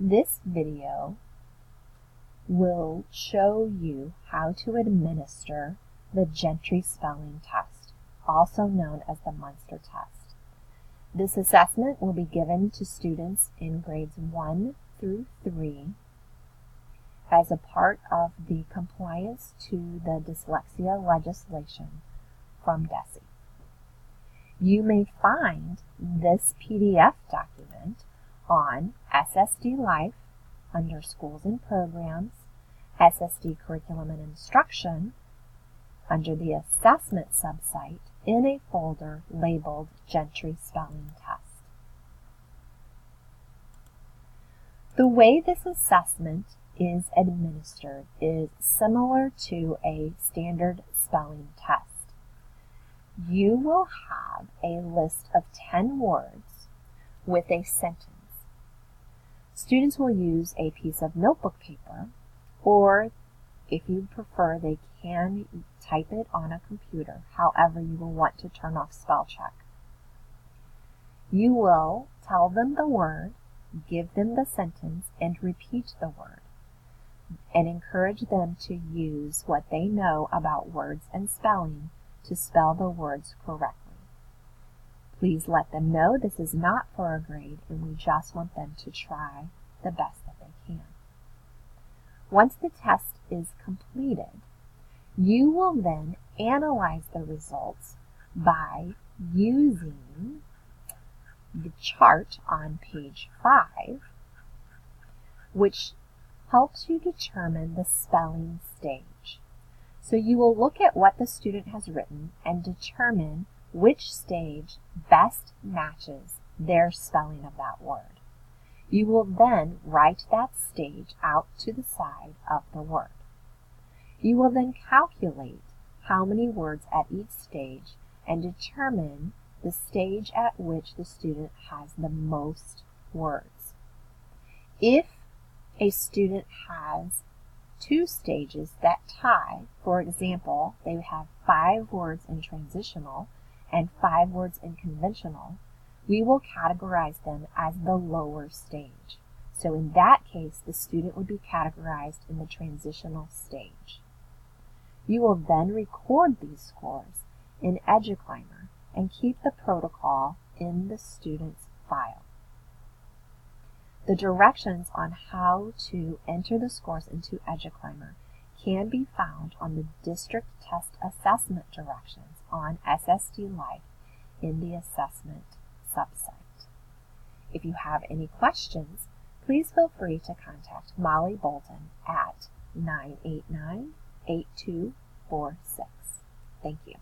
This video will show you how to administer the Gentry spelling test, also known as the Munster test. This assessment will be given to students in grades 1 through 3 as a part of the compliance to the dyslexia legislation from DESE. You may find this PDF document on SSD Life under Schools and Programs, SSD Curriculum and Instruction, under the Assessment subsite in a folder labeled Gentry Spelling Test. The way this assessment is administered is similar to a standard spelling test. You will have a list of 10 words with a sentence. Students will use a piece of notebook paper, or if you prefer, they can type it on a computer. However, you will want to turn off spell check. You will tell them the word, give them the sentence, and repeat the word, and encourage them to use what they know about words and spelling to spell the words correctly. Please let them know this is not for a grade and we just want them to try the best that they can. Once the test is completed, you will then analyze the results by using the chart on page 5, which helps you determine the spelling stage. So you will look at what the student has written and determine which stage best matches their spelling of that word. You will then write that stage out to the side of the word. You will then calculate how many words at each stage and determine the stage at which the student has the most words. If a student has 2 stages that tie, for example, they have 5 words in transitional and 5 words in conventional, we will categorize them as the lower stage. So in that case, the student would be categorized in the transitional stage. You will then record these scores in EduClimber and keep the protocol in the student's file. The directions on how to enter the scores into EduClimber can be found on the District Test Assessment directions on SSD Life in the Assessment subsite. If you have any questions, please feel free to contact Molly Bolton at 989-8246. Thank you.